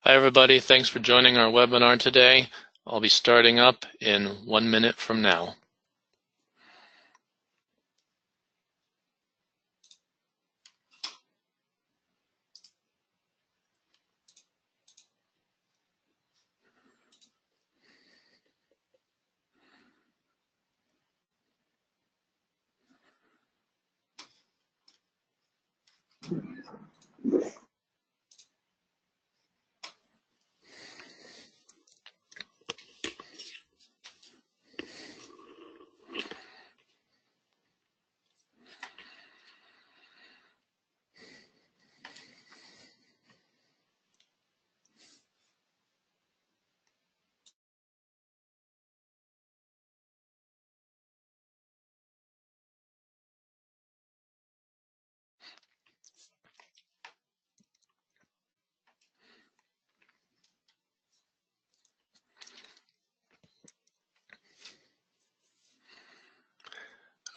Hi everybody, thanks for joining our webinar today. I'll be starting up in 1 minute from now.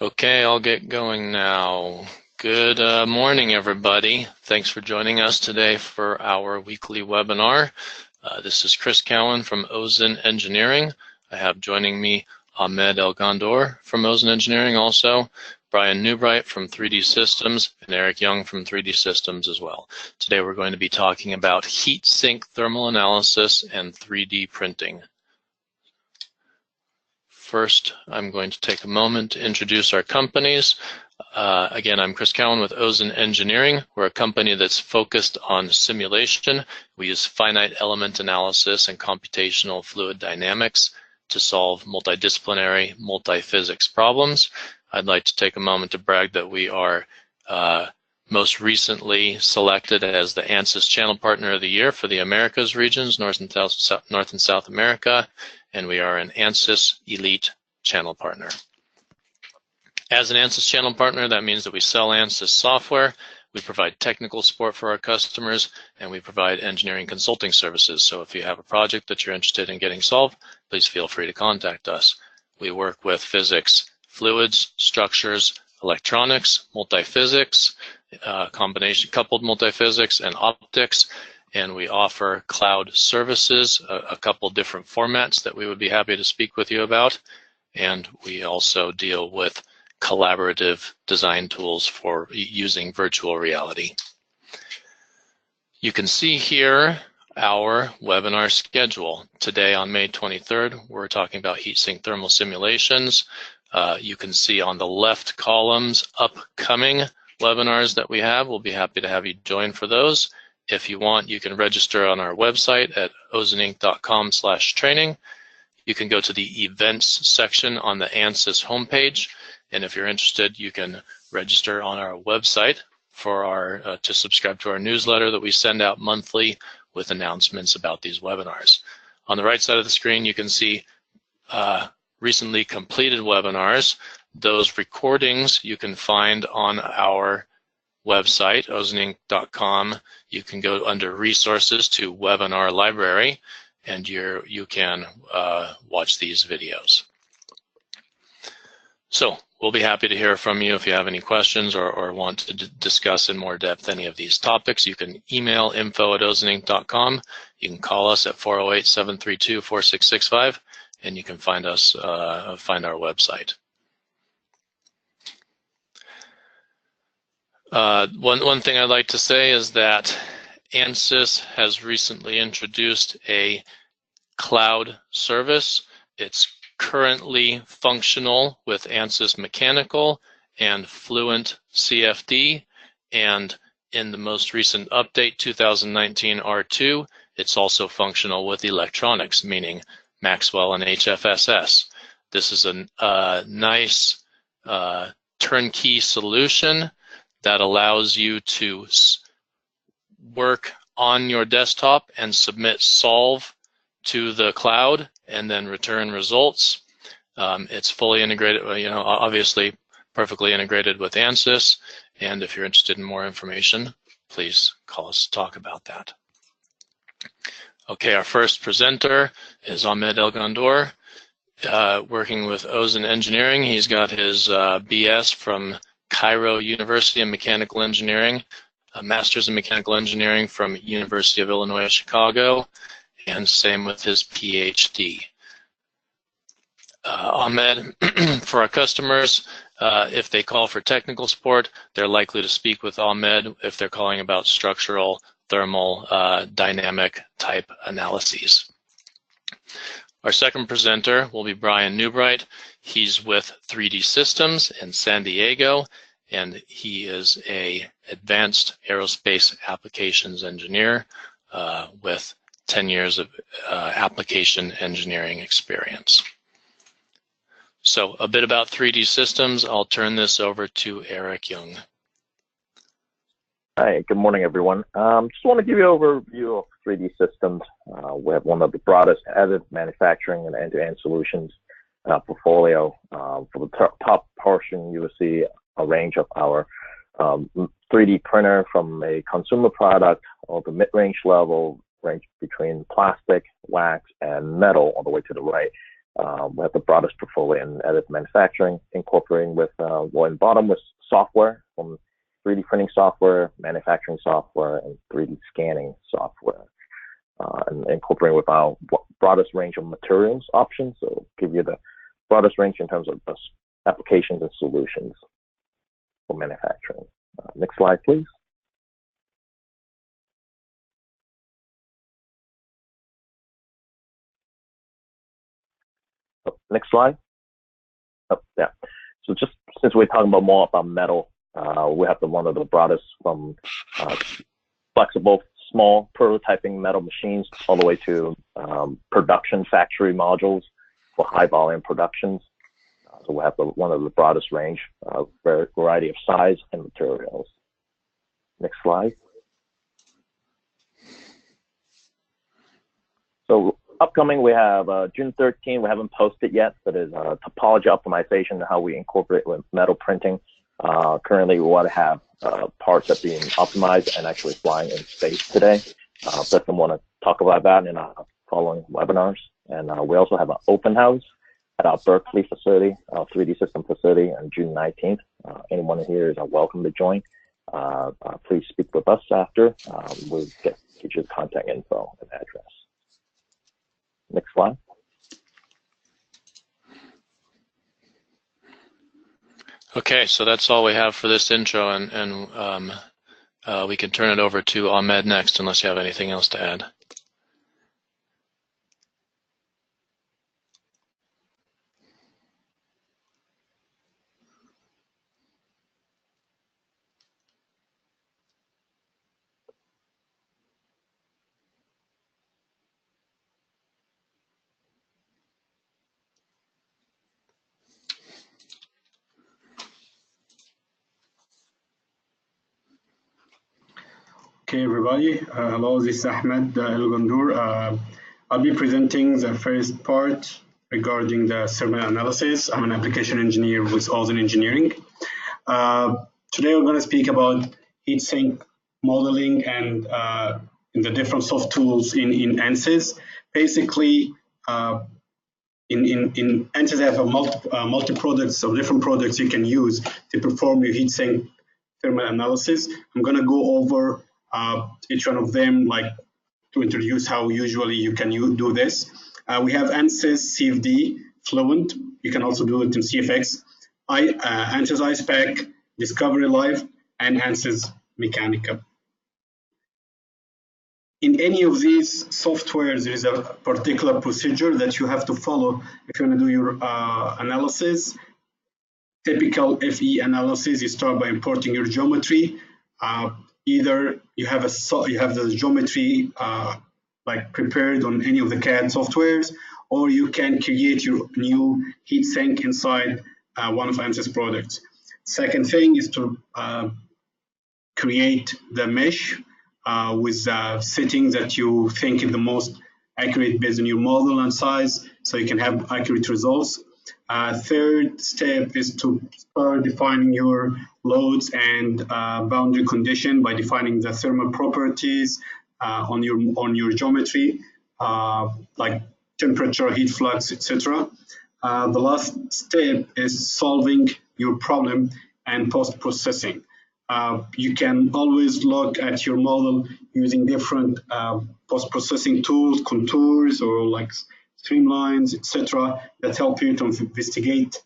Okay, I'll get going now. Good morning, everybody. Thanks for joining us today for our weekly webinar. This is Chris Cowan from Ozen Engineering. I have joining me Ahmed El-Gondor from Ozen Engineering also, Bryan Newbrite from 3D Systems, and Eric Young from 3D Systems as well. Today we're going to be talking about heat sink thermal analysis and 3D printing. First, I'm going to take a moment to introduce our companies. Again, I'm Chris Cowan with Ozen Engineering. We're a company that's focused on simulation. We use finite element analysis and computational fluid dynamics to solve multidisciplinary, multi-physics problems. I'd like to take a moment to brag that we are most recently selected as the ANSYS Channel Partner of the Year for the Americas regions, North and South America, and we are an ANSYS Elite Channel Partner. As an ANSYS Channel Partner, that means that we sell ANSYS software, we provide technical support for our customers, and we provide engineering consulting services. So if you have a project that you're interested in getting solved, please feel free to contact us. We work with physics, fluids, structures, electronics, multi-physics, combination coupled multi-physics, and optics. And we offer cloud services, a couple different formats that we would be happy to speak with you about. And we also deal with collaborative design tools for using virtual reality. You can see here our webinar schedule. Today on May 23rd, we're talking about heat sink thermal simulations. You can see on the left columns upcoming webinars that we have. We'll be happy to have you join for those. If you want, you can register on our website at ozeninc.com/training. You can go to the events section on the ANSYS homepage, and if you're interested, you can register on our website for our to subscribe to our newsletter that we send out monthly with announcements about these webinars. On the right side of the screen, you can see recently completed webinars. Those recordings you can find on our website, ozeninc.com. You can go under resources to webinar library, and you can watch these videos. So we'll be happy to hear from you if you have any questions or want to discuss in more depth any of these topics. You can email info@ozeninc.com. You can call us at 408-732-4665, and you can find us find our website. One thing I'd like to say is that ANSYS has recently introduced a cloud service. It's currently functional with ANSYS Mechanical and Fluent CFD, and in the most recent update, 2019 R2, it's also functional with electronics, meaning Maxwell and HFSS. This is a nice turnkey solution that allows you to work on your desktop and submit solve to the cloud and then return results. It's fully integrated, obviously perfectly integrated with ANSYS. And if you're interested in more information, please call us to talk about that. Okay, our first presenter is Ahmed El-Gondor, working with Ozen Engineering. He's got his BS from Cairo University in Mechanical Engineering. a master's in mechanical engineering from University of Illinois Chicago, and same with his PhD. Ahmed, for our customers, if they call for technical support, they're likely to speak with Ahmed if they're calling about structural, thermal, dynamic type analyses. Our second presenter will be Bryan Newbrite. He's with 3D Systems in San Diego, and he is an advanced aerospace applications engineer with 10 years of application engineering experience. So a bit about 3D Systems. I'll turn this over to Eric Young. Hi, good morning, everyone. Just want to give you an overview of 3D Systems. We have one of the broadest additive manufacturing and end-to-end solutions portfolio. For the top portion, you will see a range of our 3D printer from a consumer product or the mid-range level, range between plastic, wax, and metal all the way to the right. We have the broadest portfolio in additive manufacturing, incorporating with in bottom with software from 3D printing software, manufacturing software, and 3D scanning software, and incorporating with our broadest range of materials options. So give you the broadest range in terms of applications and solutions for manufacturing. Next slide, please. Oh, next slide. Oh, yeah. So just since we're talking about more about metal, we have one of the broadest from flexible, small prototyping metal machines all the way to production factory modules for high volume productions. So we have one of the broadest range, variety of size and materials. Next slide. So upcoming, we have June 13. We haven't posted yet, but is topology optimization and how we incorporate with metal printing. Currently, we want to have parts that are being optimized and actually flying in space today. Definitely want to talk about that in our following webinars. And we also have an open house at our Berkeley facility, our 3D System facility, on June 19th. Anyone here is welcome to join. Please speak with us after. We'll get you the contact info and address. Next slide. Okay, so that's all we have for this intro, and we can turn it over to Ahmed next, unless you have anything else to add. Okay, everybody. Hello, this is Ahmed El Gondour. I'll be presenting the first part regarding the thermal analysis. I'm an application engineer with Ozen Engineering. Today, we're going to speak about Heatsink Modeling and in the different soft tools in ANSYS. Basically, in ANSYS, they have multi-products of different products you can use to perform your heatsink thermal analysis. I'm going to go over each one of them, like to introduce how usually you can do this. We have ANSYS CFD, Fluent. You can also do it in CFX. ANSYS Icepak, DiscoveryLive, and ANSYS Mechanical. In any of these softwares, there is a particular procedure that you have to follow if you want to do your analysis. Typical FE analysis, you start by importing your geometry. Either you have the geometry like prepared on any of the CAD softwares, or you can create your new heatsink inside one of ANSYS products. Second thing is to create the mesh with settings that you think is the most accurate based on your model and size, so you can have accurate results. Third step is to start defining your loads and boundary condition by defining the thermal properties on your geometry, like temperature, heat flux, etc. The last step is solving your problem and post-processing. You can always look at your model using different post-processing tools, contours, or like streamlines, etc., that help you to investigate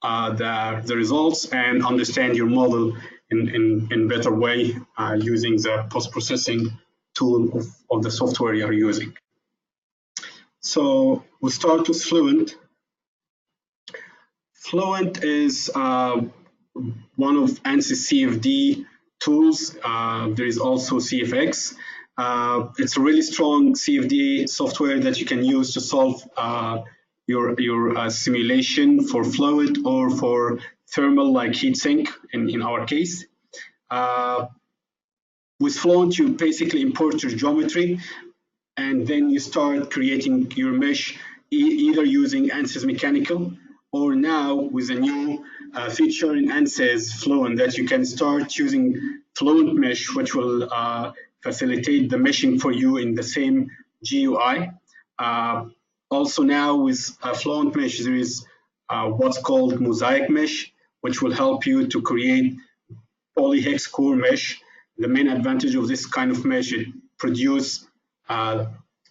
the results and understand your model in better way using the post-processing tool of the software you're using. So we'll start with Fluent. Fluent is one of ANSYS CFD tools. There is also CFX. It's a really strong CFD software that you can use to solve your simulation for fluid or for thermal, like Heatsink in our case. With Fluent, you basically import your geometry, and then you start creating your mesh either using ANSYS Mechanical, or now with a new feature in ANSYS Fluent that you can start using Fluent Mesh, which will facilitate the meshing for you in the same GUI. Also now with Fluent Mesh, there is what's called Mosaic Mesh, which will help you to create polyhex core mesh. The main advantage of this kind of mesh, it produces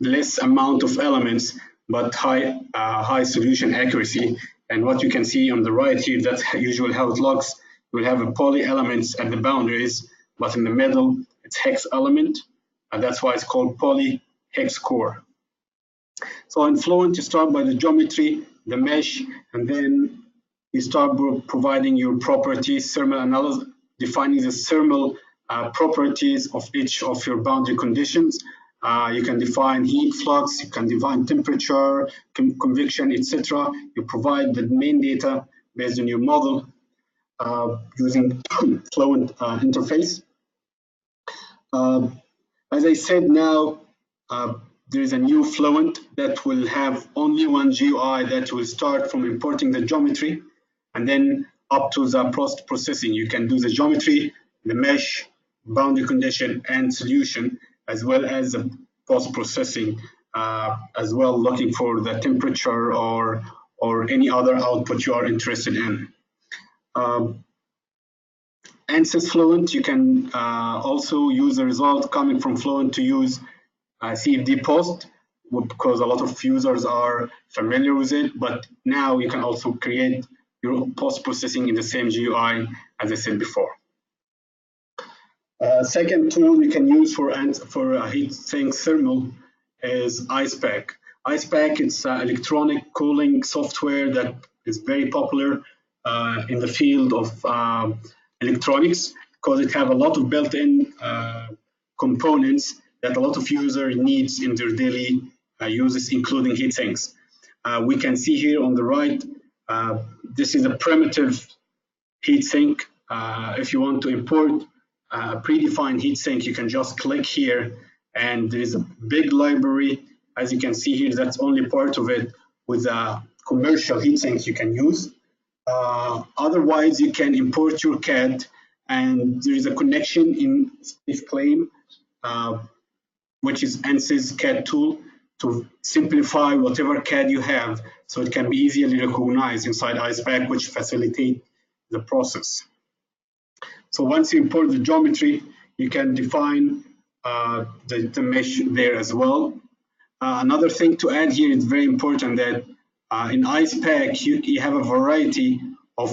less amount of elements, but high solution accuracy. And what you can see on the right here, that's usually how it looks. You'll have a poly elements at the boundaries, but in the middle, it's hex element. And that's why it's called poly hex core. So in Fluent, you start by the geometry, the mesh, and then you start providing your properties, thermal analysis, defining the thermal properties of each of your boundary conditions. You can define heat flux, you can define temperature, convection, etc. You provide the main data based on your model using Fluent interface. As I said, now there is a new Fluent that will have only one GUI that will start from importing the geometry and then up to the post-processing. You can do the geometry, the mesh, boundary condition, and solution, as well as the post-processing, as well, looking for the temperature or any other output you are interested in. ANSYS Fluent, you can also use the result coming from Fluent to use CFD post, because a lot of users are familiar with it, but now you can also create your post-processing in the same GUI as I said before. Second tool we can use for Heatsink thermal is Icepak. Icepak is electronic cooling software that is very popular in the field of electronics, because it have a lot of built-in components that a lot of users needs in their daily uses, including heat sinks. We can see here on the right, this is a primitive heat sink. If you want to import a predefined heat sink, you can just click here, and there is a big library. As you can see here, that's only part of it with a commercial heat sink you can use. Otherwise, you can import your CAD, and there is a connection in Splayed, which is ANSYS CAD tool, to simplify whatever CAD you have, so it can be easily recognized inside Icepak, which facilitate the process. So once you import the geometry, you can define the mesh there as well. Another thing to add here is very important, that in Icepak you have a variety of,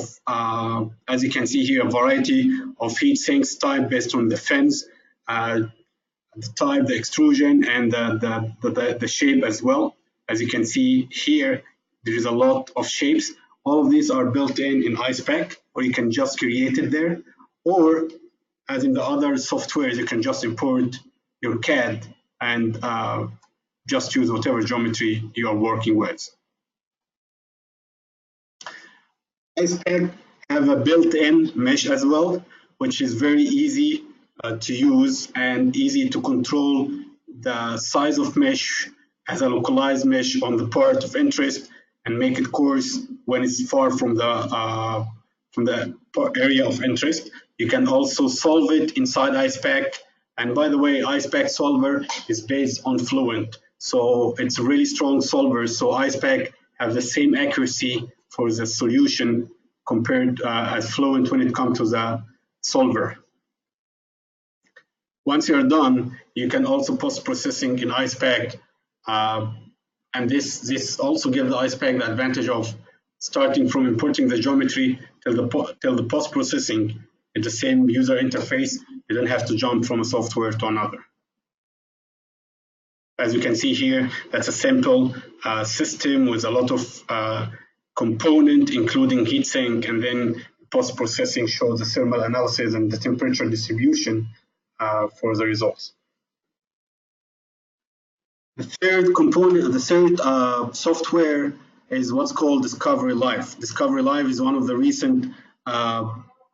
as you can see here, a variety of heat sinks type based on the fins, the type, the extrusion, and the shape as well. As you can see here, there is a lot of shapes. All of these are built in Icepak, or you can just create it there. Or, as in the other softwares, you can just import your CAD and just use whatever geometry you are working with. Icepak have a built-in mesh as well, which is very easy to use and easy to control the size of mesh as a localized mesh on the part of interest, and make it coarse when it's far from the area of interest. You can also solve it inside Icepak. And by the way, Icepak solver is based on Fluent, so it's a really strong solver. So Icepak have the same accuracy for the solution compared as Fluent when it comes to the solver. Once you're done, you can also post-processing in Icepak, and this also gives the Icepak the advantage of starting from importing the geometry till the post-processing in the same user interface. You don't have to jump from a software to another. As you can see here, that's a simple system with a lot of component, including heatsink, and then post-processing shows the thermal analysis and the temperature distribution for the results. The third component, the third software is what's called DiscoveryLive. DiscoveryLive is one of the recent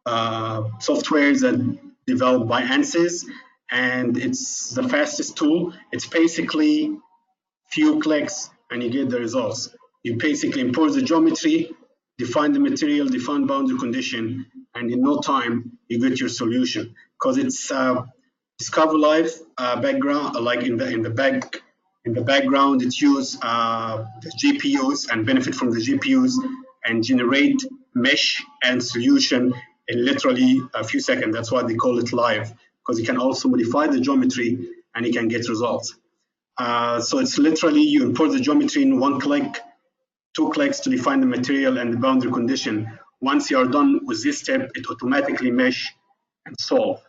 softwares that developed by ANSYS, and it's the fastest tool. It's basically few clicks and you get the results. You basically import the geometry, define the material, define boundary condition, and in no time you get your solution. Because it's DiscoveryLive background, like in the background, it uses the GPUs and benefit from the GPUs and generate mesh and solution in literally a few seconds. That's why they call it live, because you can also modify the geometry and you can get results. So it's literally you import the geometry in 1 click, 2 clicks to define the material and the boundary condition. Once you are done with this step, it automatically mesh and solve.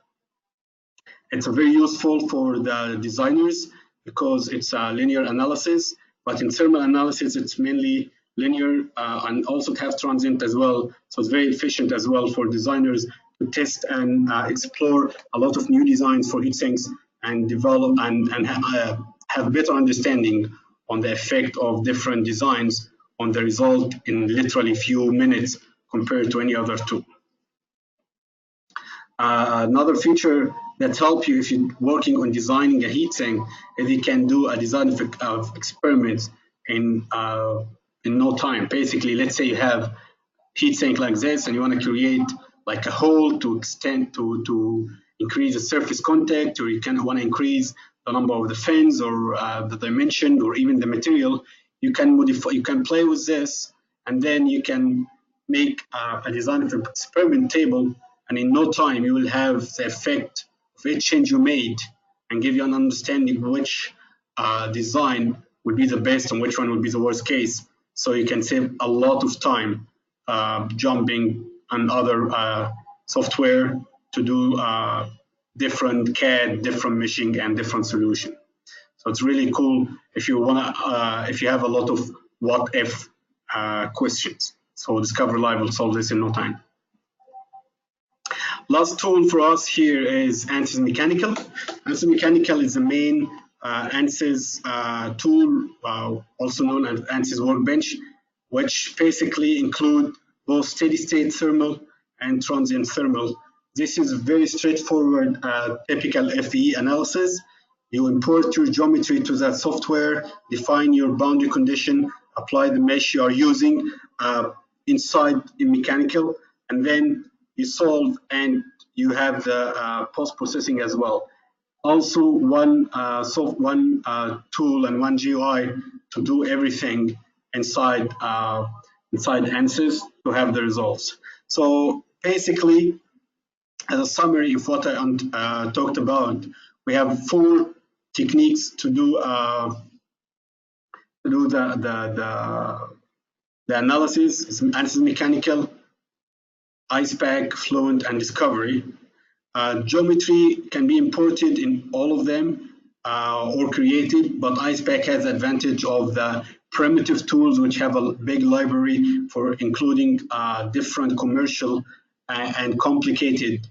It's very useful for the designers because it's a linear analysis, but in thermal analysis, it's mainly linear and also have transient as well. So it's very efficient as well for designers to test and explore a lot of new designs for heat sinks and develop and have better understanding on the effect of different designs on the result in literally few minutes compared to any other tool. Another feature that helps you if you're working on designing a heatsink is you can do a design of experiments in no time. Basically, let's say you have heatsink like this and you want to create like a hole to extend to increase the surface contact, or you can want to increase the number of the fins or the dimension or even the material. You can modify, you can play with this, and then you can make a design of an experiment table, and in no time you will have the effect of each change you made and give you an understanding which design would be the best and which one would be the worst case. So you can save a lot of time jumping on other software to do different CAD, different meshing, and different solution. So it's really cool if you wanna, if you have a lot of what if questions. So DiscoveryLive will solve this in no time. Last tool for us here is ANSYS Mechanical. ANSYS Mechanical is the main ANSYS tool, also known as ANSYS Workbench, which basically include both steady-state thermal and transient thermal. This is very straightforward, typical FE analysis. You import your geometry to that software, define your boundary condition, apply the mesh you are using inside in Mechanical, and then you solve and you have the post-processing as well. Also, one tool and one GUI to do everything inside ANSYS to have the results. So basically, as a summary of what I talked about, we have 4 techniques to do the analysis. It's ANSYS Mechanical, Icepak, Fluent, and Discovery. Geometry can be imported in all of them or created, but Icepak has the advantage of the primitive tools, which have a big library for including different commercial and complicated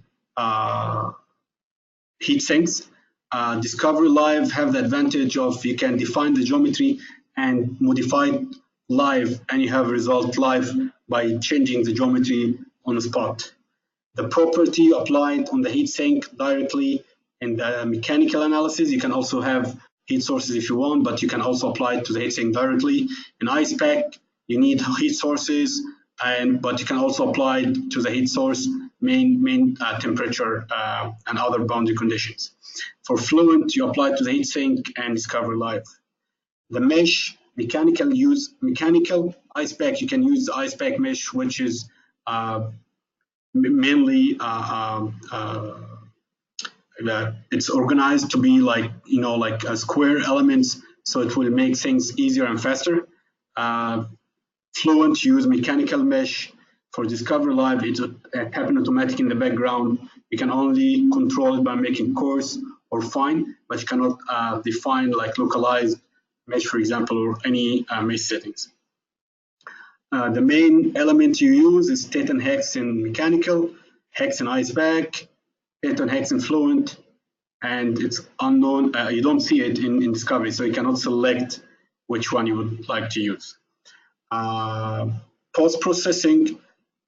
heat sinks. DiscoveryLive have the advantage of you can define the geometry and modify it live, and you have a result live by changing the geometry on the spot. The property applied on the heat sink directly in the mechanical analysis. You can also have heat sources if you want, but you can also apply it to the heat sink directly. In Icepak, you need heat sources, but you can also apply it to the heat source, main temperature, and other boundary conditions. For Fluent, you apply it to the heat sink and DiscoveryLive. The mesh, mechanical, Icepak, you can use the Icepak mesh, which is mainly it's organized to be like, like square elements, so it will make things easier and faster. Fluent use mechanical mesh. For DiscoveryLive, it's happen automatic in the background. You can only control it by making coarse or fine, but you cannot define like localized mesh, for example, or any mesh settings. The main element you use is state and hex in Mechanical, hex in Icepak, state and hex in Fluent, and it's unknown. You don't see it in Discovery, so you cannot select which one you would like to use. Post-processing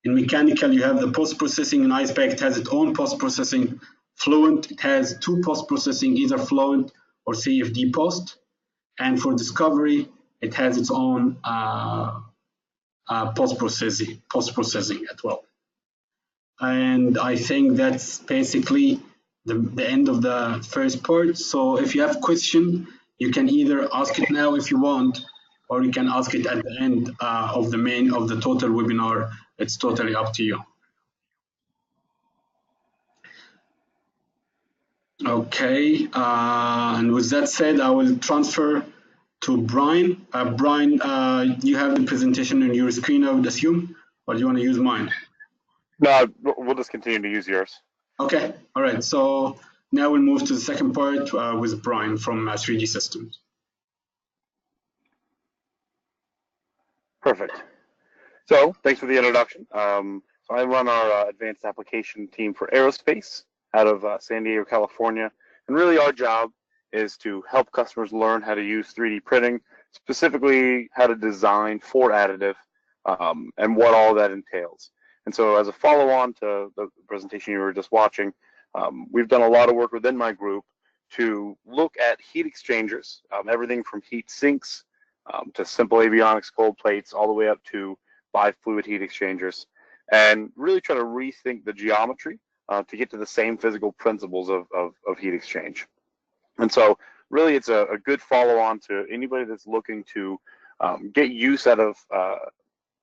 in Mechanical, you have the post-processing. In Icepak, it has its own post-processing. Fluent, it has two post-processing, either Fluent or CFD post. And for Discovery, it has its own post-processing as well. And I think that's basically the end of the first part. So if you have question, you can either ask it now if you want, or you can ask it at the end of the total webinar. It's totally up to you. Okay, and with that said, I will transfer to Bryan. Bryan, you have the presentation on your screen, I would assume, or do you want to use mine? No, we'll just continue to use yours. Okay, all right. So now we'll move to the second part with Bryan from 3D Systems. Perfect. So thanks for the introduction. So I run our advanced application team for aerospace out of San Diego, California. And really our job is to help customers learn how to use 3D printing, specifically how to design for additive and what all that entails. And so as a follow-on to the presentation you were just watching, we've done a lot of work within my group to look at heat exchangers, everything from heat sinks to simple avionics cold plates, all the way up to bi-fluid heat exchangers, and really try to rethink the geometry to get to the same physical principles of heat exchange. And so really it's a good follow-on to anybody that's looking to get use out of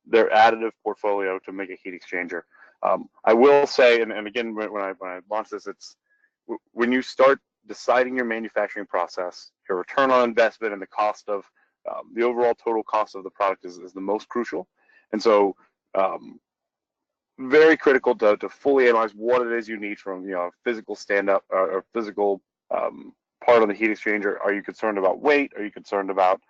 their additive portfolio to make a heat exchanger. I will say, and again, when I launch this, it's when you start deciding your manufacturing process, your return on investment and the cost of the overall total cost of the product is the most crucial. And so very critical to fully analyze what it is you need from a physical stand-up or physical part of the heat exchanger. Are you concerned about weight? Are you concerned about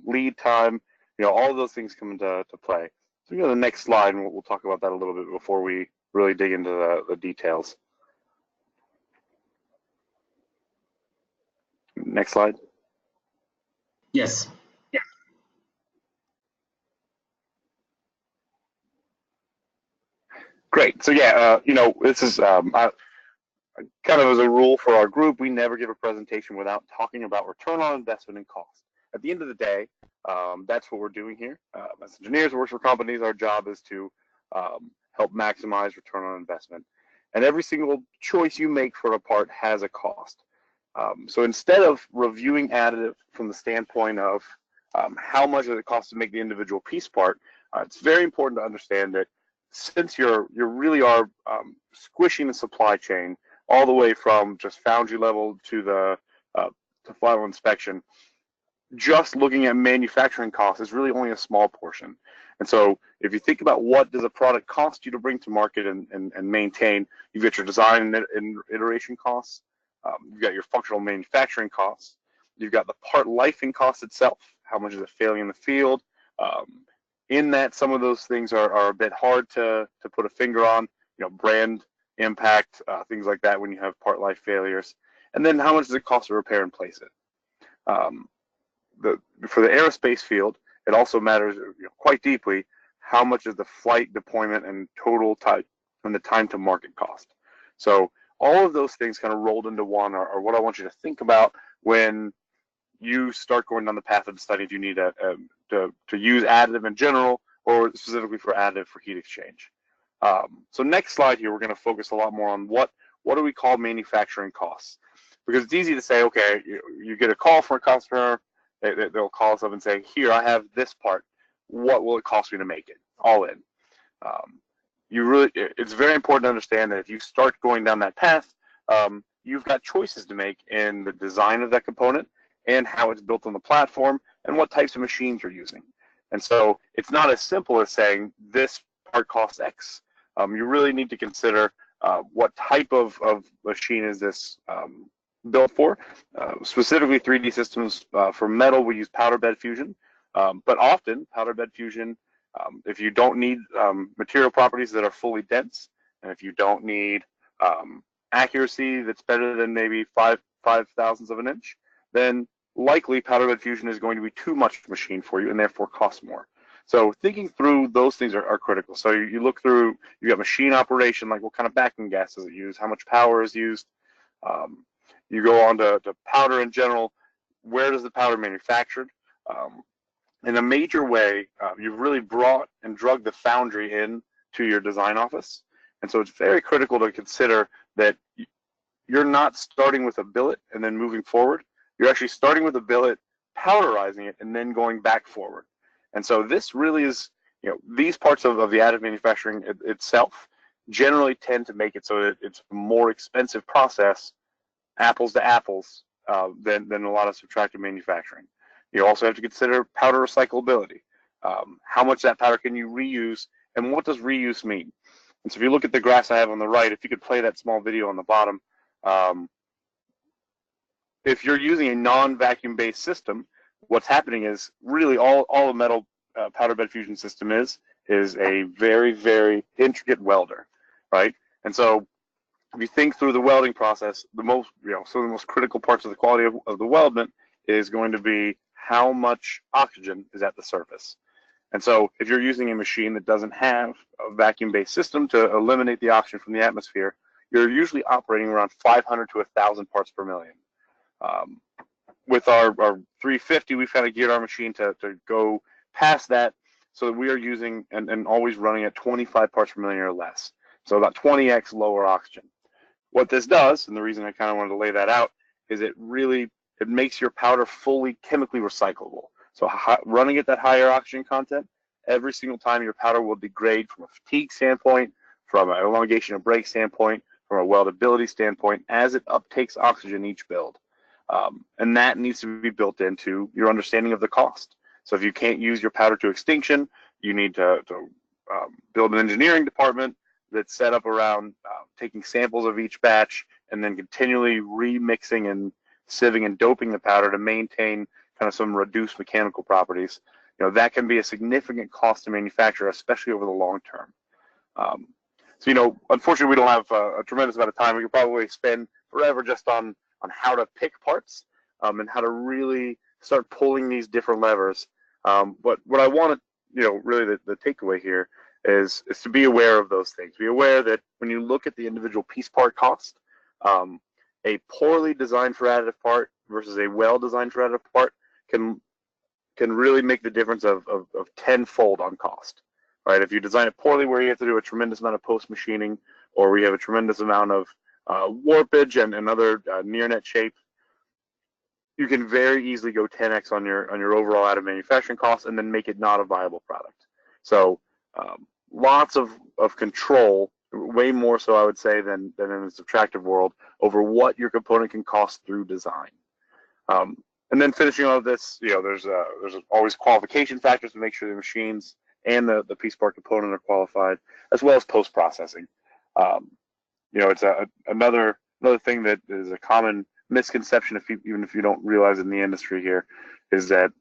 lead time? All of those things come into play. So we go to the next slide, and we'll talk about that a little bit before we really dig into the details. Next slide. Yes. Yeah. Great. So yeah, this is kind of as a rule for our group, we never give a presentation without talking about return on investment and cost. At the end of the day, that's what we're doing here. As engineers who work for companies, our job is to help maximize return on investment. And every single choice you make for a part has a cost. So instead of reviewing additive from the standpoint of how much does it cost to make the individual piece part, it's very important to understand that since you really are squishing the supply chain all the way from just foundry level to the to final inspection, just looking at manufacturing costs is really only a small portion. And so if you think about what does a product cost you to bring to market and maintain, you've got your design and iteration costs, you've got your functional manufacturing costs, you've got the part lifing cost itself, how much is it failing in the field. In that, some of those things are a bit hard to put a finger on, brand impact, things like that when you have part life failures. And then how much does it cost to repair and place it? For the aerospace field, it also matters quite deeply how much is the flight deployment and total time and the time to market cost. So all of those things kind of rolled into one are what I want you to think about when you start going down the path of deciding if you need to use additive in general or specifically for additive for heat exchange. So next slide here, we're going to focus a lot more on what do we call manufacturing costs, because it's easy to say, okay, you get a call from a customer, they'll call us up and say, here, I have this part. What will it cost me to make it? All in. it's very important to understand that if you start going down that path, you've got choices to make in the design of that component and how it's built on the platform and what types of machines you're using. And so it's not as simple as saying this part costs X. You really need to consider what type of machine is this built for. Specifically 3D systems, for metal, we use powder bed fusion. But often powder bed fusion, if you don't need material properties that are fully dense, and if you don't need accuracy that's better than maybe 5/5000ths of an inch, then likely powder bed fusion is going to be too much machine for you and therefore cost more. So thinking through those things are critical. So you look through, you got machine operation, like what kind of backing gas does it use, how much power is used. You go on to powder in general, where does the powder manufactured? In a major way, you've really brought and drugged the foundry in to your design office. And so it's very critical to consider that you're not starting with a billet and then moving forward. You're actually starting with a billet, powderizing it, and then going back forward. And so this really is, these parts of the additive manufacturing itself generally tend to make it so that it's a more expensive process, apples to apples, than a lot of subtractive manufacturing. You also have to consider powder recyclability. How much that powder can you reuse, and what does reuse mean? And so if you look at the graphs I have on the right, if you could play that small video on the bottom, if you're using a non-vacuum based system, what's happening is really all a metal powder bed fusion system is a very, very intricate welder, right? And so if you think through the welding process, some of the most critical parts of the quality of the weldment is going to be how much oxygen is at the surface. And so if you're using a machine that doesn't have a vacuum-based system to eliminate the oxygen from the atmosphere, you're usually operating around 500 to 1,000 parts per million. With our 350, we've kind of geared our machine to go past that, so that we are using and always running at 25 parts per million or less. So about 20x lower oxygen. What this does, and the reason I kind of wanted to lay that out, is it makes your powder fully chemically recyclable. So running at that higher oxygen content, every single time your powder will degrade from a fatigue standpoint, from an elongation of break standpoint, from a weldability standpoint, as it uptakes oxygen each build. And that needs to be built into your understanding of the cost. So if you can't use your powder to extinction, you need to build an engineering department that's set up around taking samples of each batch and then continually remixing and sieving and doping the powder to maintain kind of some reduced mechanical properties. That can be a significant cost to manufacture, especially over the long term. So unfortunately, we don't have a tremendous amount of time. We could probably spend forever just on how to pick parts and how to really start pulling these different levers. But what I want to, really the takeaway here is to be aware of those things. Be aware that when you look at the individual piece part cost, a poorly designed for additive part versus a well-designed for additive part can really make the difference of tenfold on cost. Right? If you design it poorly, where you have to do a tremendous amount of post-machining, or where you have a tremendous amount of warpage and other near net shape, you can very easily go 10x on your overall additive manufacturing costs and then make it not a viable product. So lots of control, way more so I would say than in the subtractive world, over what your component can cost through design. And then finishing all of this, there's always qualification factors to make sure the machines and the piece part component are qualified, as well as post-processing. It's another thing that is a common misconception, even if you don't realize it in the industry here, is that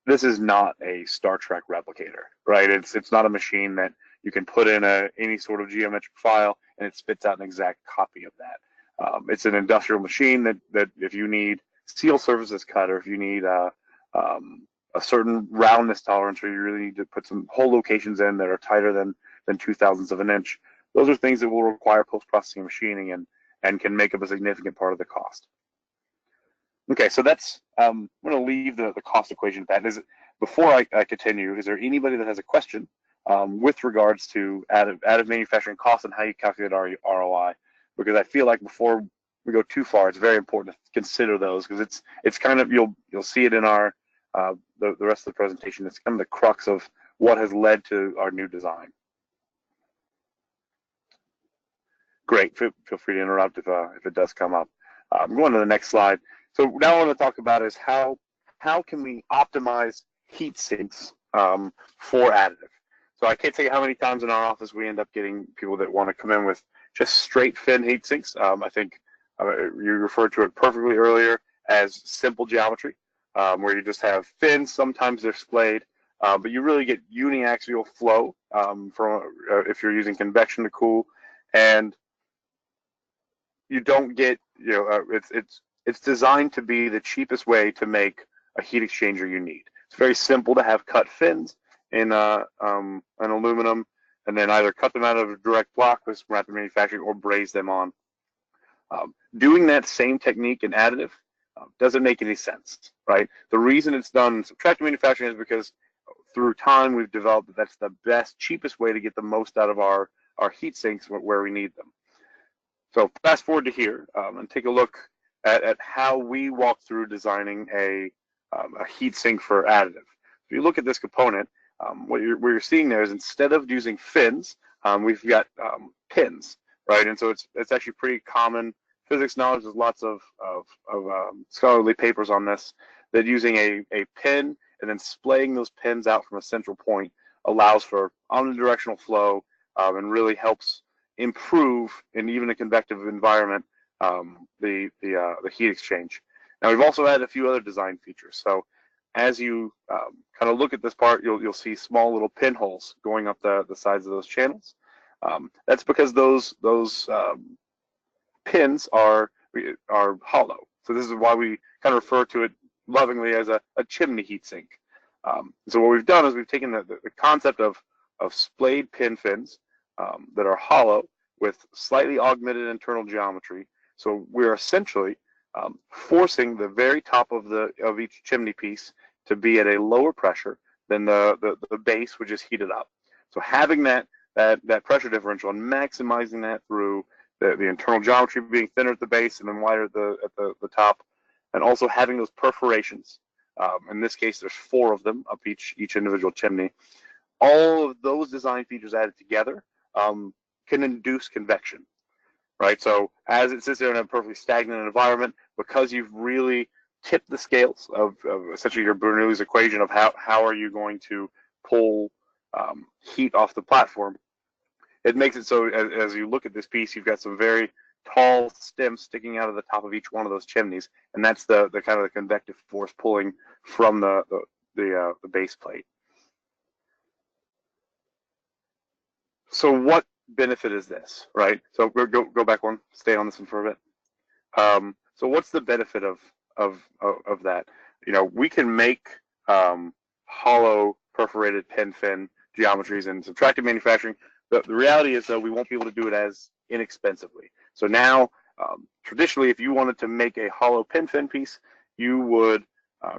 this is not a Star Trek replicator, right? It's not a machine that you can put in any sort of geometric file and it spits out an exact copy of that. It's an industrial machine that if you need seal surfaces cut, or if you need a certain roundness tolerance, or you really need to put some hole locations in that are tighter than 2/1000ths of an inch, those are things that will require post-processing machining and can make up a significant part of the cost. Okay, so that's I'm going to leave the cost equation at that. Before I continue, is there anybody that has a question with regards to additive manufacturing costs and how you calculate ROI? Because I feel like before we go too far, it's very important to consider those, because it's kind of, you'll see it in our the rest of the presentation. It's kind of the crux of what has led to our new design. great. Feel free to interrupt if it does come up. I'm going to the next slide. So now what I want to talk about is how can we optimize heat sinks for additive. So I can't tell you how many times in our office we end up getting people that want to come in with just straight fin heat sinks. I think you referred to it perfectly earlier as simple geometry, where you just have fins. Sometimes they're splayed, but you really get uniaxial flow from if you're using convection to cool, and you don't get, it's designed to be the cheapest way to make a heat exchanger you need. It's very simple to have cut fins in an aluminum, and then either cut them out of a direct block with rapid manufacturing or braze them on. Doing that same technique in additive doesn't make any sense, right? The reason it's done in subtractive manufacturing is because through time we've developed that that's the best, cheapest way to get the most out of our heat sinks where we need them. So fast forward to here and take a look at how we walk through designing a heat sink for additive. If you look at this component, what you're seeing there is instead of using fins, we've got pins, right? And so it's actually pretty common physics knowledge. There's lots of scholarly papers on this, that using a pin and then splaying those pins out from a central point allows for omnidirectional flow and really helps improve in even a convective environment the heat exchange. Now we've also added a few other design features. So as you kind of look at this part, you'll see small little pinholes going up the sides of those channels. That's because those pins are hollow. So this is why we kind of refer to it lovingly as a chimney heat sink. So what we've done is we've taken the concept of splayed pin fins that are hollow with slightly augmented internal geometry. So we're essentially forcing the very top of each chimney piece to be at a lower pressure than the base, which is heated up. So having that pressure differential and maximizing that through the internal geometry being thinner at the base and then wider at the top, and also having those perforations. In this case, there's 4 of them up each individual chimney. All of those design features added together can induce convection, right? So as it sits there in a perfectly stagnant environment, because you've really tipped the scales of essentially your Bernoulli's equation of how are you going to pull heat off the platform, it makes it so as you look at this piece, you've got some very tall stems sticking out of the top of each one of those chimneys, and that's the kind of the convective force pulling from the base plate. So what benefit is this, right? So go back one, stay on this one for a bit. So what's the benefit of that? We can make hollow perforated pin fin geometries in subtractive manufacturing. The reality is, though, we won't be able to do it as inexpensively. So now, traditionally, if you wanted to make a hollow pin fin piece, you would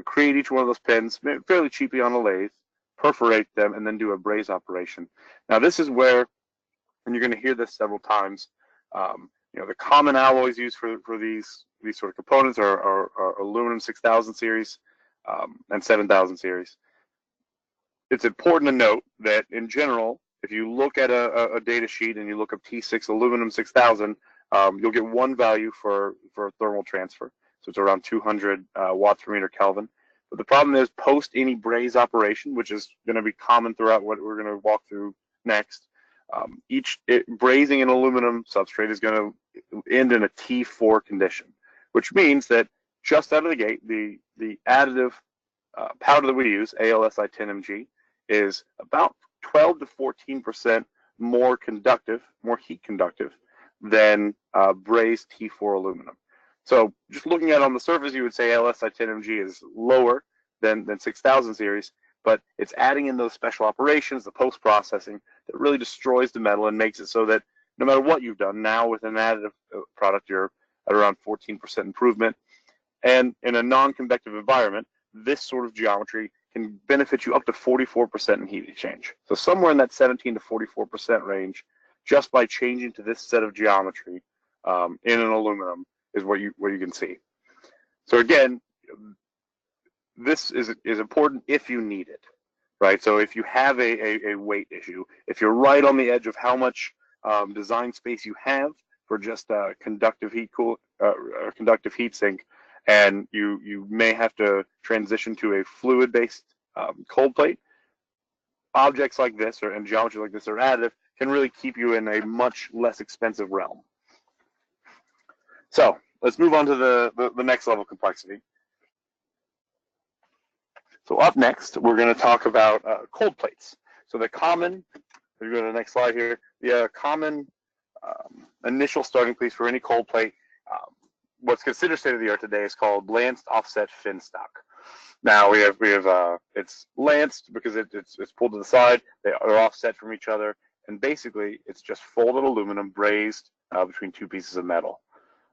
create each one of those pins fairly cheaply on a lathe, perforate them, and then do a braze operation. Now, this is where, and you're going to hear this several times, the common alloys used for these sort of components are aluminum 6000 series and 7000 series. It's important to note that in general, if you look at a data sheet and you look up T6 aluminum 6000, you'll get one value for thermal transfer. So it's around 200 watts per meter Kelvin. But the problem is post any braze operation, which is going to be common throughout what we're going to walk through next, brazing an aluminum substrate is going to end in a T4 condition, which means that just out of the gate, the additive powder that we use, ALSI 10mg, is about 12 to 14% more conductive, more heat conductive than brazed T4 aluminum. So just looking at it on the surface, you would say LSI 10mg is lower than 6000 series, but it's adding in those special operations, the post-processing, that really destroys the metal and makes it so that no matter what you've done, now with an additive product, you're at around 14% improvement. And in a non-convective environment, this sort of geometry can benefit you up to 44% in heat exchange. So somewhere in that 17 to 44% range, just by changing to this set of geometry in an aluminum is what you can see. So again, this is important if you need it, right? So if you have a weight issue, if you're right on the edge of how much design space you have for just conductive heat sink, and you may have to transition to a fluid-based cold plate. Objects like this, and geometry like this, or additive, can really keep you in a much less expensive realm. So let's move on to the next level of complexity. So up next, we're going to talk about cold plates. So the common, if you go to the next slide here, the common initial starting place for any cold plate, what's considered state of the art today, is called lanced offset fin stock. Now we have it's lanced because it's pulled to the side. They are offset from each other, and basically it's just folded aluminum brazed between two pieces of metal.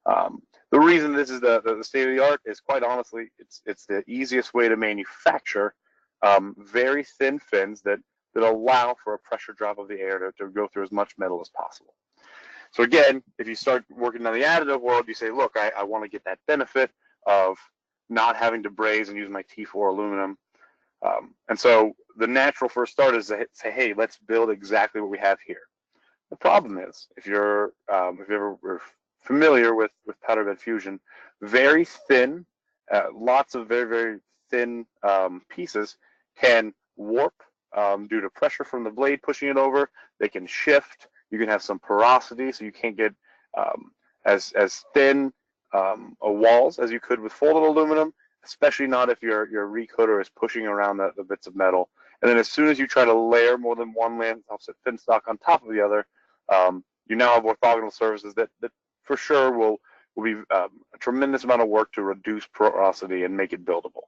The reason this is the state of the art is, quite honestly, it's the easiest way to manufacture very thin fins that allow for a pressure drop of the air to go through as much metal as possible. So again, if you start working on the additive world, you say, look, I want to get that benefit of not having to braze and use my T4 aluminum. And so the natural first start is to say, hey, let's build exactly what we have here. The problem is, if you're familiar with powder bed fusion, very thin, lots of very, very thin pieces can warp due to pressure from the blade pushing it over. They can shift. You can have some porosity, so you can't get as thin walls as you could with folded aluminum, especially not if your recoater is pushing around the bits of metal. And then as soon as you try to layer more than one lanced offset fin stock on top of the other, you now have orthogonal surfaces that for sure will be a tremendous amount of work to reduce porosity and make it buildable.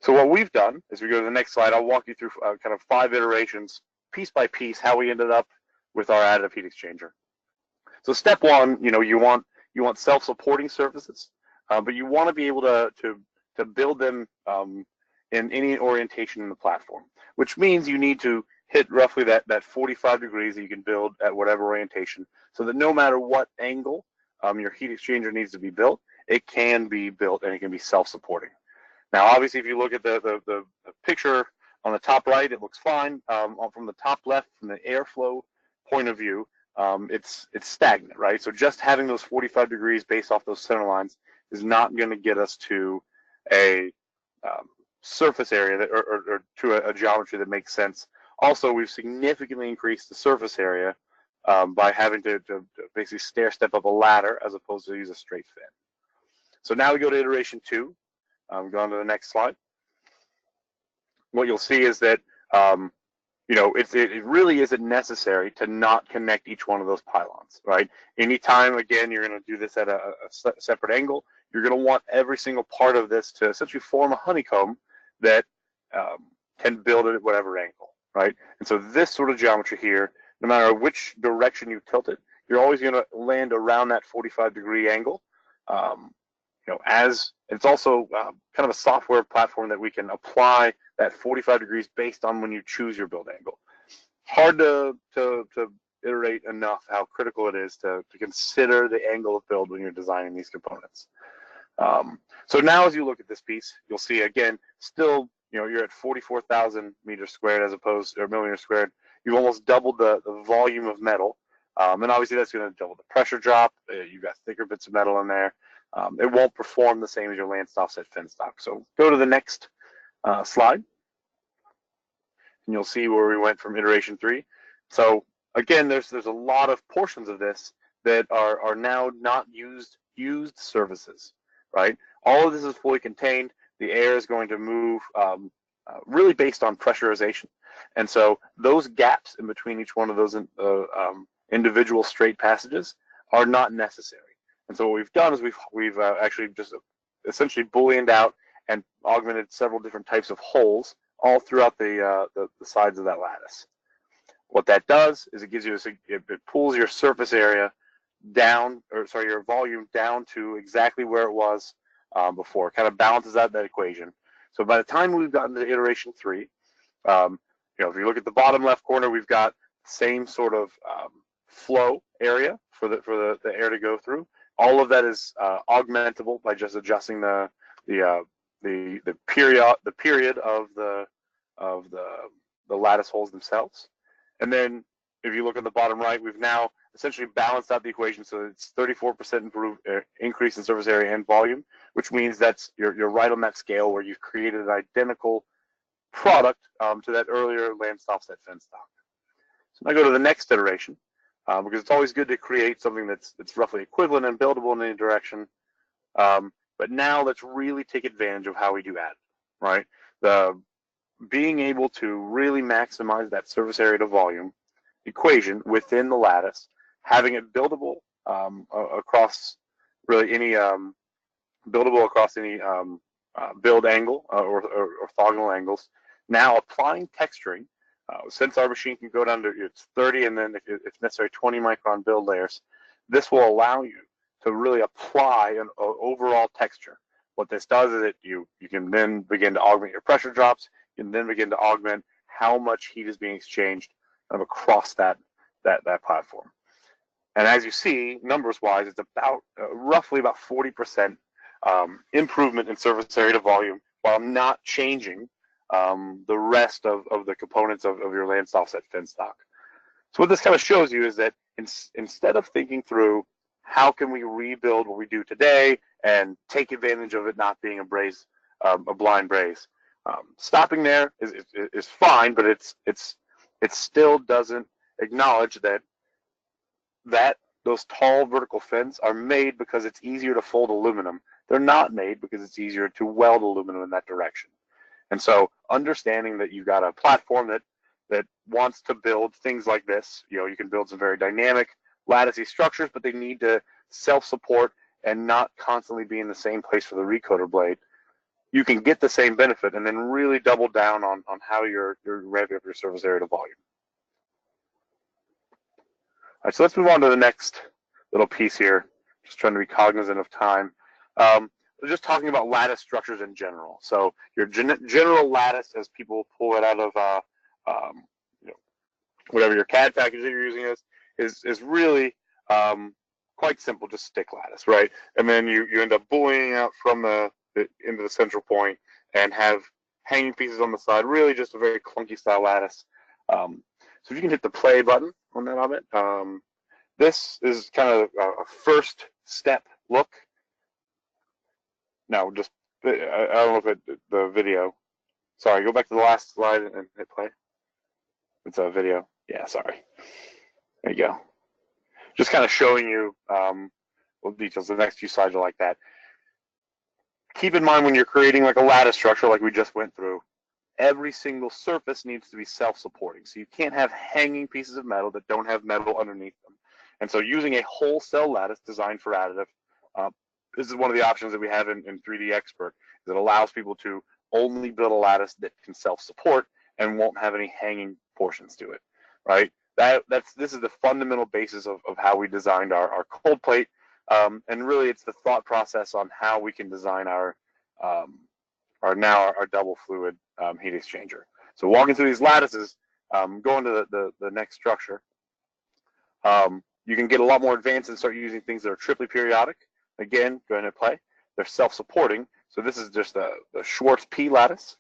So what we've done is, we go to the next slide, I'll walk you through kind of 5 iterations, piece by piece, how we ended up with our additive heat exchanger. So step 1, you want self-supporting surfaces, but you want to be able to build them in any orientation in the platform, which means you need to hit roughly that 45 degrees that you can build at whatever orientation, so that no matter what angle your heat exchanger needs to be built, it can be built and it can be self-supporting. Now, obviously, if you look at the picture on the top right, it looks fine. From the top left, from the airflow point of view, it's stagnant, right? So just having those 45 degrees based off those center lines is not going to get us to a surface area or to a geometry that makes sense. Also, we've significantly increased the surface area by having to basically stair step up a ladder as opposed to use a straight fin. So now we go to iteration 2. Go on to the next slide. What you'll see is that it really isn't necessary to not connect each one of those pylons, right? Anytime, again, you're going to do this at a separate angle, you're going to want every single part of this to essentially form a honeycomb that can build it at whatever angle, right? And so this sort of geometry here, no matter which direction you tilt it, you're always going to land around that 45-degree angle. As it's also kind of a software platform that we can apply that 45 degrees based on when you choose your build angle. Hard to iterate enough how critical it is to consider the angle of build when you're designing these components. So now as you look at this piece, you'll see, again, still, you're at 44,000 meters squared as opposed to, or millimeters squared. You've almost doubled the volume of metal. And obviously that's going to double the pressure drop. You've got thicker bits of metal in there. It won't perform the same as your lanced offset fin stock. So go to the next slide, and you'll see where we went from iteration 3. So again, there's a lot of portions of this that are now not used surfaces, right? All of this is fully contained. The air is going to move really based on pressurization, and so those gaps in between each one of those individual straight passages are not necessary. And so what we've done is we've actually just essentially booleaned out and augmented several different types of holes all throughout the sides of that lattice. What that does is it gives you it pulls your surface area down, or sorry, your volume down to exactly where it was before. Kind of balances out that equation. So by the time we've gotten to iteration 3, if you look at the bottom left corner, we've got the same sort of flow area for the air to go through. All of that is augmentable by just adjusting the period of the lattice holes themselves. And then if you look at the bottom right, we've now essentially balanced out the equation, so it's 34% increase in surface area and volume, which means that's you're right on that scale where you've created an identical product to that earlier land offset fence stock. So now go to the next iteration, because it's always good to create something that's roughly equivalent and buildable in any direction. But now let's really take advantage of how we do additive, right? Being able to really maximize that surface area to volume equation within the lattice, having it buildable across really any build angle or orthogonal angles. Now applying texturing, since our machine can go down to it's 30 and then if necessary 20 micron build layers, this will allow you to really apply an overall texture. What this does is you can then begin to augment your pressure drops. You can then begin to augment how much heat is being exchanged across that platform. And as you see, numbers-wise, it's about roughly about 40% improvement in surface area to volume while not changing the rest of the components of your land offset fence stock. So what this kind of shows you is that instead of thinking through how can we rebuild what we do today and take advantage of it not being a blind braze, stopping there is fine, but it still doesn't acknowledge that those tall vertical fins are made because it's easier to fold aluminum. They're not made because it's easier to weld aluminum in that direction. And so understanding that you've got a platform that wants to build things like this, you can build some very dynamic latticey structures, but they need to self-support and not constantly be in the same place for the recoater blade. You can get the same benefit and then really double down on how you're ramping up your surface area to volume. All right, so let's move on to the next little piece here. Just trying to be cognizant of time. Just talking about lattice structures in general. So your general lattice, as people pull it out of whatever your CAD package that you're using is really quite simple, just stick lattice, right? And then you end up buoying out from into the central point and have hanging pieces on the side, really just a very clunky style lattice. So if you can hit the play button on that of it, this is kind of a first step look. Now, just I don't know if the video. Sorry, go back to the last slide and hit play. It's a video. Yeah, sorry. There you go. Just kind of showing you well, details. The next few slides are like that. Keep in mind when you're creating like a lattice structure like we just went through, every single surface needs to be self-supporting. So you can't have hanging pieces of metal that don't have metal underneath them. And so using a whole cell lattice designed for additive, this is one of the options that we have in 3D Expert, that allows people to only build a lattice that can self-support and won't have any hanging portions to it, right? This is the fundamental basis of how we designed our cold plate, and really it's the thought process on how we can design our double fluid heat exchanger. So walking through these lattices, going to the next structure, you can get a lot more advanced and start using things that are triply periodic. Again, go ahead and play. They're self-supporting. So this is just the Schwartz P lattice,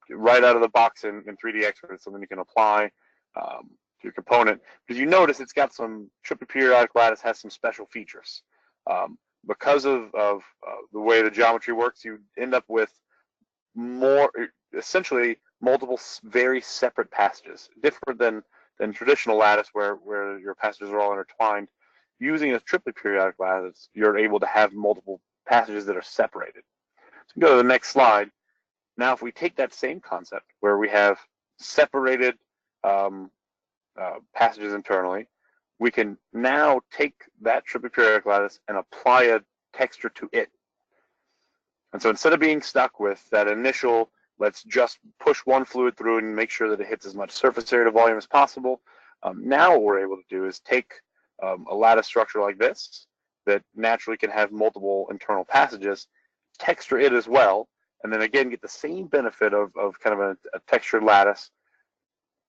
right out of the box in 3D Expert. It's something you can apply to your component. Because you notice it's got some triply periodic lattice has some special features. Because of the way the geometry works, you end up with essentially multiple very separate passages, different than traditional lattice where your passages are all intertwined. Using a triply periodic lattice, you're able to have multiple passages that are separated. So go to the next slide. Now, if we take that same concept where we have separated passages internally, we can now take that triply periodic lattice and apply a texture to it. And so instead of being stuck with that initial, let's just push one fluid through and make sure that it hits as much surface area to volume as possible, now what we're able to do is take a lattice structure like this that naturally can have multiple internal passages, texture it as well, and then again get the same benefit of kind of a textured lattice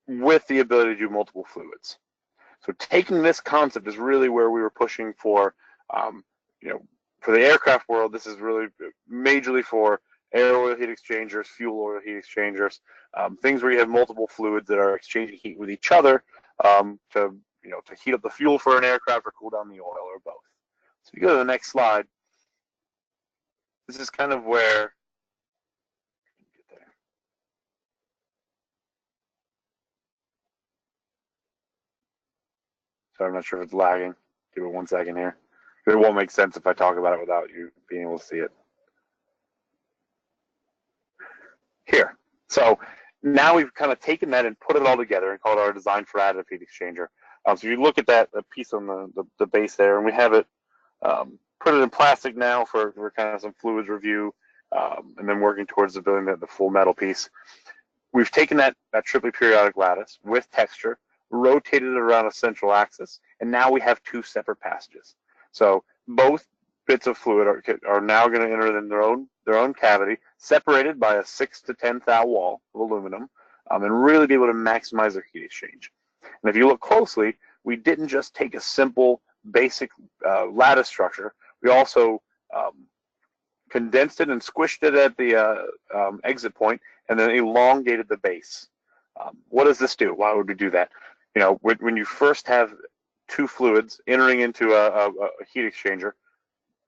with the ability to do multiple fluids. So taking this concept is really where we were pushing for, for the aircraft world. This is really majorly for air oil heat exchangers, fuel oil heat exchangers, things where you have multiple fluids that are exchanging heat with each other to to heat up the fuel for an aircraft or cool down the oil, or both. So if you go to the next slide, this is kind of where, so I'm not sure if it's lagging. Give it 1 second here. It won't make sense if I talk about it without you being able to see it. Here. So now we've kind of taken that and put it all together and called our design for additive heat exchanger. So if you look at that piece on the base there, and we have it put it in plastic now for kind of some fluids review, and then working towards building the full metal piece. We've taken that triply periodic lattice with texture, rotated it around a central axis, and now we have 2 separate passages. So both bits of fluid are now going to enter in their own cavity, separated by a 6 to 10 thou wall of aluminum, and really be able to maximize their heat exchange. And if you look closely, we didn't just take a simple, basic lattice structure. We also condensed it and squished it at the exit point, and then elongated the base. What does this do? Why would we do that? When you first have 2 fluids entering into a heat exchanger,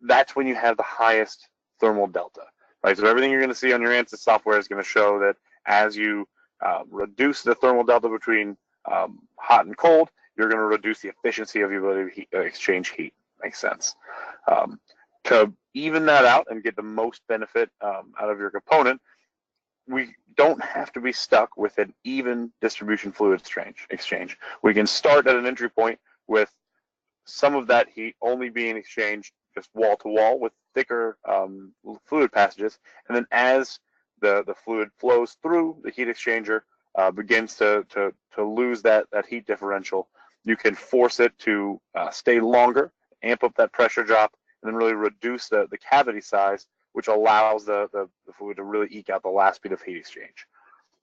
that's when you have the highest thermal delta, right? So everything you're going to see on your ANSYS software is going to show that as you reduce the thermal delta between hot and cold, you're going to reduce the efficiency of your ability to exchange heat. Makes sense. To even that out and get the most benefit out of your component, we don't have to be stuck with an even distribution fluid exchange. We can start at an entry point with some of that heat only being exchanged just wall to wall with thicker fluid passages, and then as the fluid flows through the heat exchanger, begins to lose that heat differential, you can force it to stay longer, amp up that pressure drop, and then really reduce the cavity size, which allows the fluid to really eke out the last bit of heat exchange.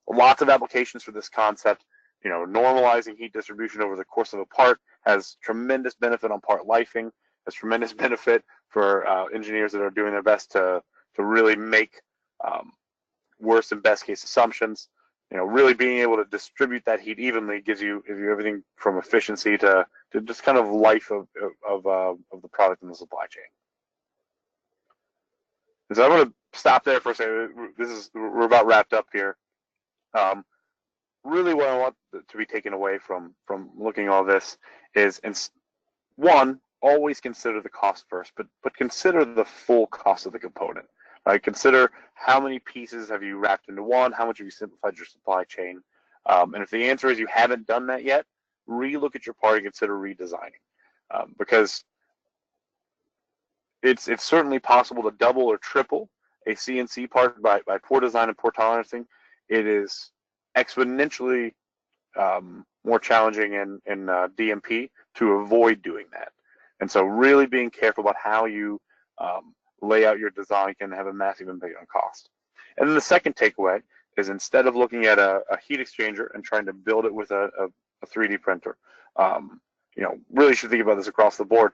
Lots of applications for this concept. Normalizing heat distribution over the course of a part has tremendous benefit on part lifing, has tremendous benefit for engineers that are doing their best to really make worst and best case assumptions. Really being able to distribute that heat evenly gives you everything from efficiency to just kind of life of the product in the supply chain. And so I'm going to stop there for a second. We're about wrapped up here. Really what I want to be taken away from looking at all this is, one, always consider the cost first, but consider the full cost of the component. Right? Consider how many pieces have you wrapped into one, how much have you simplified your supply chain, and if the answer is you haven't done that yet, re-look at your part and consider redesigning, because it's certainly possible to double or triple a CNC part by poor design and poor tolerancing. It is exponentially more challenging in DMP to avoid doing that. And so really being careful about how you lay out your design can have a massive impact on cost. And then the second takeaway is, instead of looking at a heat exchanger and trying to build it with a 3D printer, really should think about this across the board.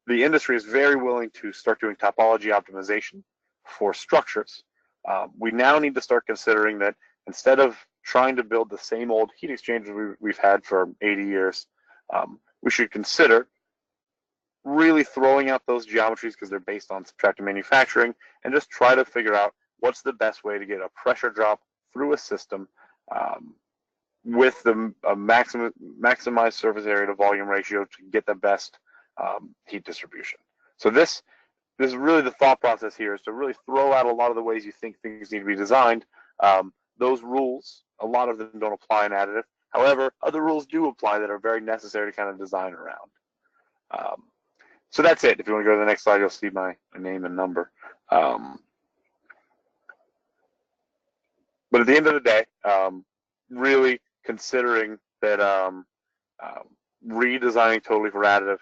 The industry is very willing to start doing topology optimization for structures. We now need to start considering that instead of trying to build the same old heat exchangers we've had for 80 years, we should consider really throwing out those geometries because they're based on subtractive manufacturing, and just try to figure out what's the best way to get a pressure drop through a system with the maximized surface area to volume ratio to get the best heat distribution. So this is really the thought process here, is to really throw out a lot of the ways you think things need to be designed. Those rules, a lot of them don't apply in additive. However, other rules do apply that are very necessary to kind of design around. So that's it. If you want to go to the next slide, you'll see my name and number. But at the end of the day, really considering that redesigning totally for additive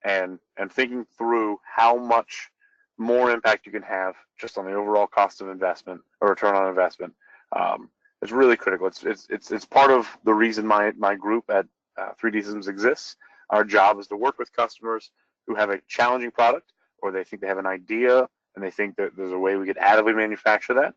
and thinking through how much more impact you can have just on the overall cost of investment or return on investment is really critical. It's part of the reason my group at 3D Systems exists. Our job is to work with customers who have a challenging product, or they think they have an idea and they think that there's a way we could additively manufacture that.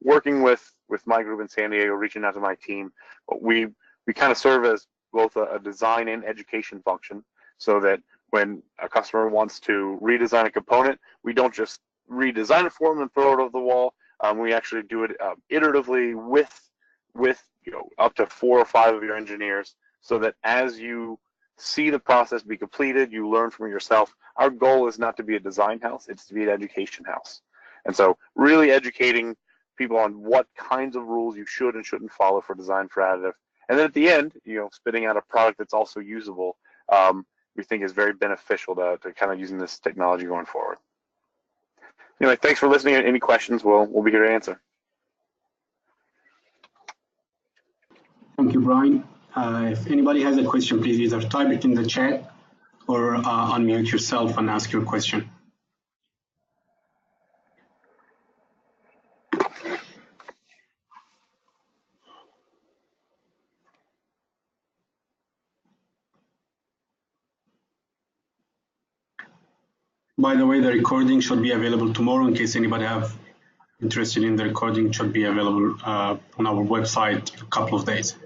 Working with my group in San Diego, reaching out to my team, we kind of serve as both a design and education function, so that when a customer wants to redesign a component, we don't just redesign it for them and throw it over the wall. We actually do it iteratively with up to 4 or 5 of your engineers, so that as you see the process be completed, you learn from it yourself. Our goal is not to be a design house, it's to be an education house. And so really educating people on what kinds of rules you should and shouldn't follow for design for additive. And then at the end, spitting out a product that's also usable, we think is very beneficial to kind of using this technology going forward. Anyway, thanks for listening. Any questions, we'll be here to answer. Thank you, Bryan. If anybody has a question, please either type it in the chat or unmute yourself and ask your question. By the way, the recording should be available tomorrow in case anybody have interested in the recording. It should be available on our website in a couple of days.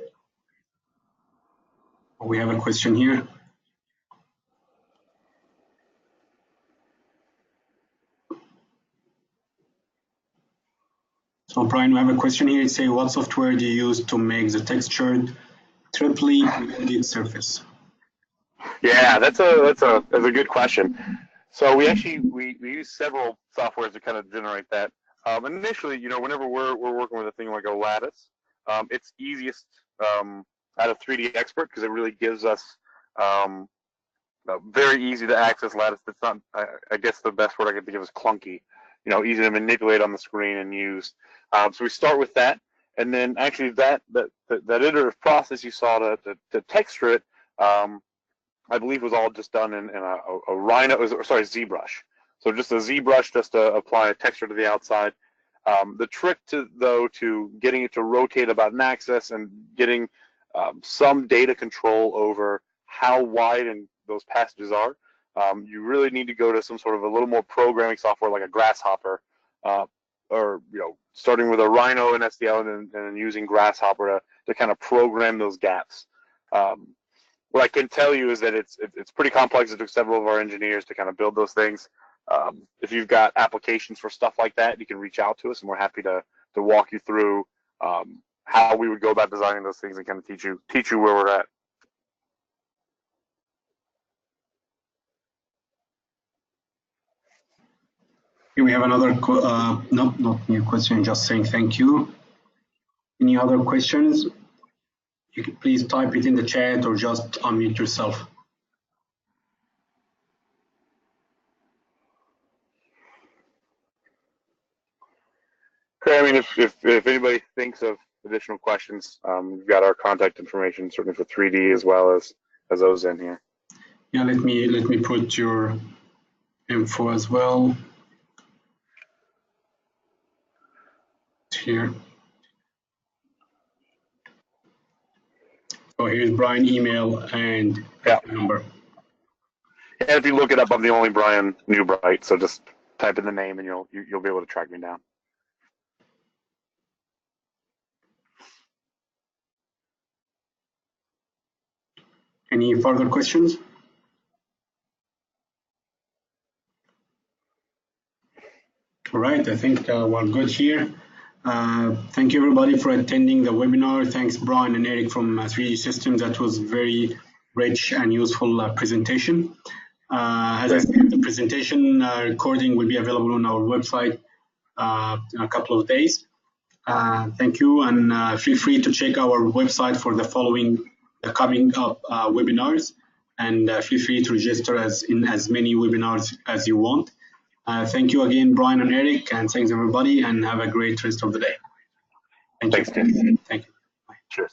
We have a question here. So Bryan, we have a question here. It says, what software do you use to make the textured triply blended surface? Yeah, that's a good question. So we use several softwares to kind of generate that. Initially, whenever we're working with a thing like a Lattice, it's easiest out of 3D Expert because it really gives us very easy to access Lattice. That's not, I guess the best word I could think of is clunky. Easy to manipulate on the screen and use. So we start with that, and then actually that iterative process you saw to texture it, I believe was all just done in a Rhino, ZBrush. So just a ZBrush just to apply a texture to the outside. The trick to getting it to rotate about an axis and getting some data control over how wide and those passages are, you really need to go to some sort of a little more programming software like a Grasshopper, or starting with a Rhino and SDL and then using Grasshopper to kind of program those gaps. What I can tell you is that it's pretty complex. It took several of our engineers to kind of build those things. If you've got applications for stuff like that, you can reach out to us, and we're happy to walk you through how we would go about designing those things and kind of teach you where we're at. Here we have another, no, not new question, just saying thank you. Any other questions? You can please type it in the chat or just unmute yourself. Okay, I mean, if anybody thinks of additional questions, we've got our contact information certainly for 3D as well as Ozen here. Yeah, let me put your info as well here. So here's Bryan email and number. And if you look it up, I'm the only Bryan Newbrite, so just type in the name and you'll be able to track me down. Any further questions? All right, I think we're good here. Thank you everybody for attending the webinar. Thanks Bryan and Eric from 3D Systems. That was very rich and useful presentation. As I said, the presentation recording will be available on our website in a couple of days. Thank you, and feel free to check our website for the coming up webinars, and feel free to register in as many webinars as you want. Thank you again, Bryan and Eric, and thanks everybody, and have a great rest of the day. Thank you. Thanks, Tim. Thank you. Bye. Cheers.